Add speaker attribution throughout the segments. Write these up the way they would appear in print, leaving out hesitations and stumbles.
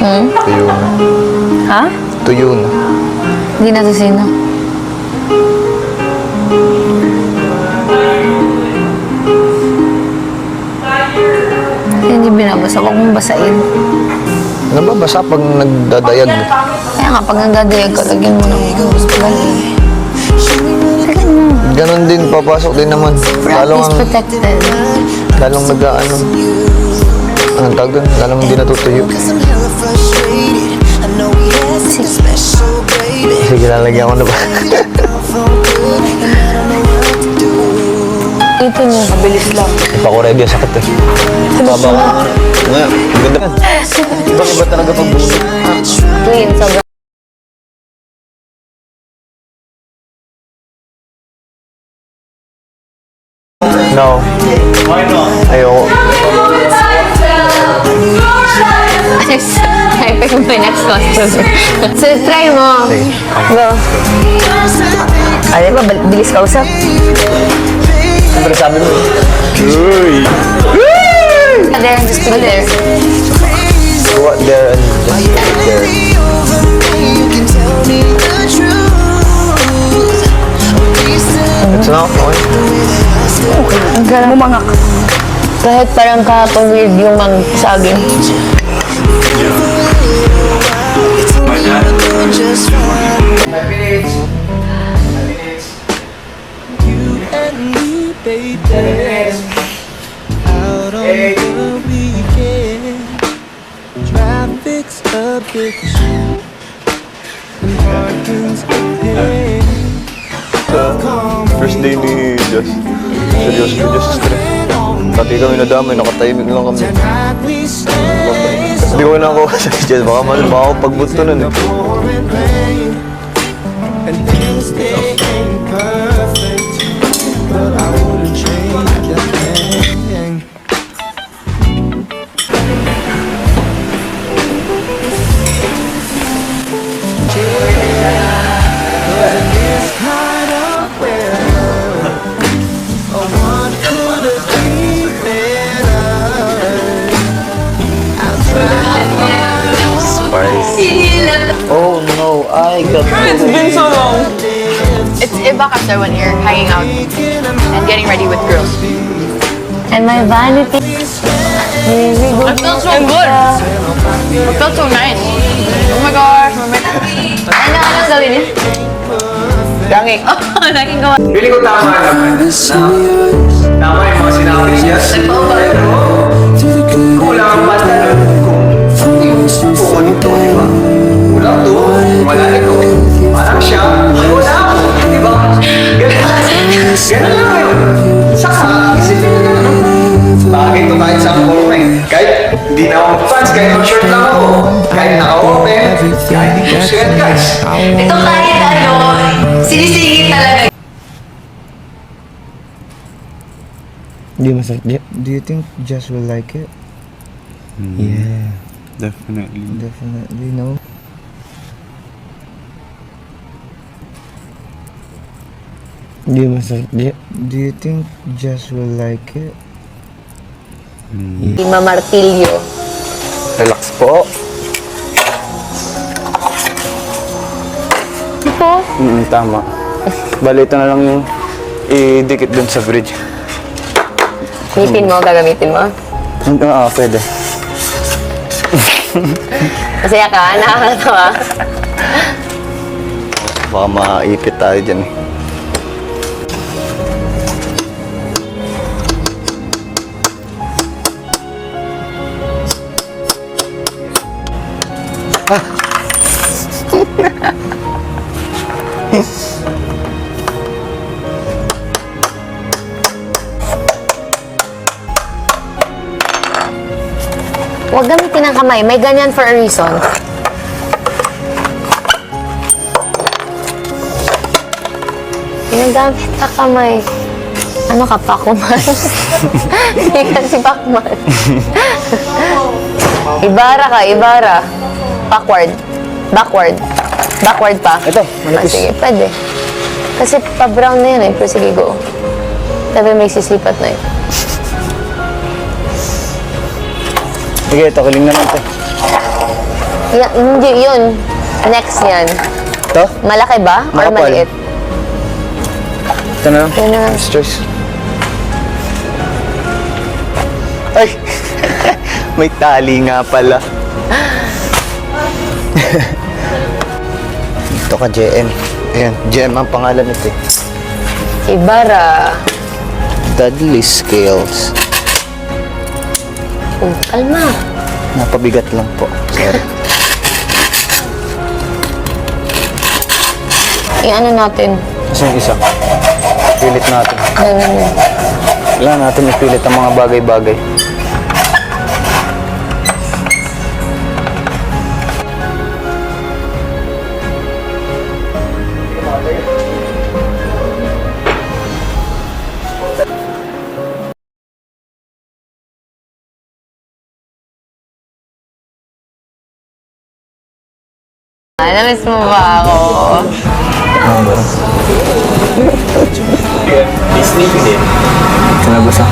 Speaker 1: Tuyo na.
Speaker 2: Ha?
Speaker 1: Tuyo na.
Speaker 2: Hindi na to sino. Hindi binabasa. Huwag mong basain.
Speaker 1: Nababasa pag nagdadayag.
Speaker 2: Kaya nga, pag nagdadayag ka, lagyan mo ng ganun. Lagyan mo.
Speaker 1: Ganon din, papasok din naman.
Speaker 2: Practice protected.
Speaker 1: Lalong nag-ano. Anong tawag doon? Lalong hindi natutuyo. Sige, lalagyan ko na ba?
Speaker 2: Ito niya. Mabilis lang.
Speaker 1: Ipa ko ready, sakit eh. Baba ko. Nga, ganda. Iba talaga pag bulo.
Speaker 2: Clean, sobrang.
Speaker 1: No. Ayoko.
Speaker 2: I pick my next costume. So, try mo.
Speaker 1: Sige.
Speaker 2: Go. Di ba, bilis kausap?
Speaker 1: Siyempre sabi mo. Uy!
Speaker 2: There, just put it there.
Speaker 1: What there and just put it there. It's not okay.
Speaker 2: Ang galang mumangak. Kahit parang kahapon weird yung magsaging.
Speaker 3: Out on the weekend, traffic's a big issue, and parking's a pain.
Speaker 1: First day ni Josh. Seryoso ni Josh stress. Dati kami nadamay, nakatahimik lang kami.
Speaker 3: Tonight we stay
Speaker 1: Hindi ko na ako sa Josh. Baka ako pagbunto nun eh.
Speaker 3: pouring rain, and things they ain't perfect, but I wouldn't change a thing.
Speaker 1: Oh no, I got
Speaker 4: It's been so long. It's iba kasi when you're hanging out and getting ready with girls.
Speaker 2: And my vanity. Really good.
Speaker 4: I felt so good. It felt so nice. Oh my gosh.
Speaker 2: Anong gawin niya?
Speaker 4: Dangi. Naging gawa.
Speaker 5: Pili ko tama naman. Tama yung mga sinabi niya. Pero, kung wala kang banda nun, kung kung ito, di ba? Wala to, wala ito. Parang siya, wala ako, di ba? Ganun lang yun. Saka, isipin nyo na naman. Bagay to kahit sa forma eh. Kahit hindi na ako mag-fans, kahit mag-shirt lang ako. Kahit naka-open, kahit hindi ko sikat guys.
Speaker 4: Ito kahit ano, sinisingit talaga.
Speaker 6: Do you think Jess will like it? Yeah,
Speaker 7: Definitely.
Speaker 6: definitely no. Do you think Jess will like it?
Speaker 2: Di mamartilyo.
Speaker 1: Relax po.
Speaker 2: Ito?
Speaker 1: Tama. Bali, ito na lang yung idikit dun sa fridge.
Speaker 2: Gamitin mo, gagamitin mo.
Speaker 1: Pwede.
Speaker 2: Masaya ka? Nakakatawa?
Speaker 1: Baka maipit tayo dyan eh.
Speaker 2: Huwag gamitin ng kamay. May ganyan for a reason. Ginagamit na kamay. Ano ka, Pakuman? Hindi kasi Pacman. Ibara ka, Ibara. Backward. Backward. Backward pa.
Speaker 1: Ito, manipis.
Speaker 2: Sige, pwede. Kasi pa-brown na yun eh. Pero sige, go. Sabi may sisipat na yun.
Speaker 1: Sige, ito, kiling naman ito.
Speaker 2: Hindi yun. Next yan.
Speaker 1: Ito?
Speaker 2: Malaki ba? Or
Speaker 1: Makapal.
Speaker 2: maliit?
Speaker 1: Ito na lang.
Speaker 2: Ito na.
Speaker 1: First choice. Ay! May tali nga pala. Ito ka, JM. Ayan, JM ang pangalan nito eh.
Speaker 2: Ibarra.
Speaker 1: Dudley Scales.
Speaker 2: Kalma.
Speaker 1: Napabigat lang po. Sorry.
Speaker 2: Ano natin?
Speaker 1: Kasi yung isa. Pilit natin.
Speaker 2: Ganun.
Speaker 1: Kailangan natin ipilit ang mga bagay-bagay.
Speaker 2: Namiss mo ba ako?
Speaker 1: Kinabasa.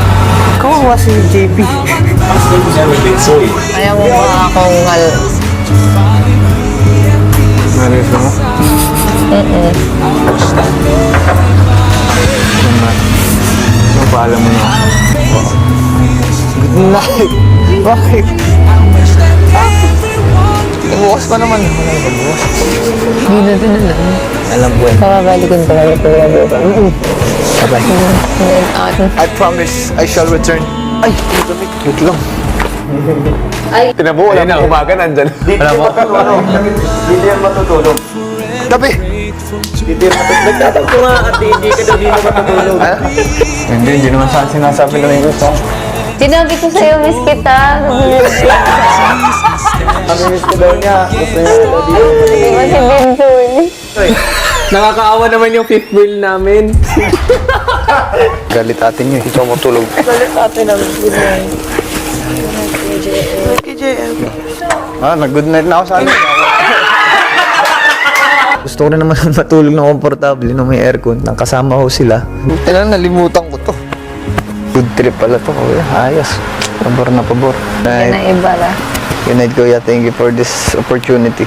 Speaker 1: Kawawa si JP.
Speaker 2: Ayaw mo ba akong
Speaker 1: Nalis na mo? Ano paalam mo na? Good night! Bakit? Bukas pa naman. Wala na pagbukas.
Speaker 2: Hindi na din alam.
Speaker 1: Alam ko eh.
Speaker 2: Papabalikin ko lang ito.
Speaker 1: Bye-bye. I promise I shall return. Ay! Wait lang.
Speaker 2: Ay!
Speaker 1: Tinabo, wala na umaga, nandyan. Alam mo? Hindi yan matutulog. Gabi! Hindi yan matutulog. Nagtatagpo nga at hindi ka daw dito matutulog. Hindi naman saan sinasabi na yung gusto.
Speaker 2: Sinabi ko sa'yo, miss kita.
Speaker 1: Namimiss ko daw niya. Gusto niya daw dito.
Speaker 2: Diba si Benson?
Speaker 5: Nakakaawa naman yung fifth wheel namin.
Speaker 1: Galit atin niyo, ikaw matulog. Nag-good night na ako sa akin. Gusto ko na naman matulog na komportable nung may aircon. Nang kasama ko sila. Nalimutan ko to. Good trip pala to. Ayos. Pabor na pabor.
Speaker 2: Yan na Ibarra.
Speaker 1: Good night, Kuya. Thank you for this opportunity.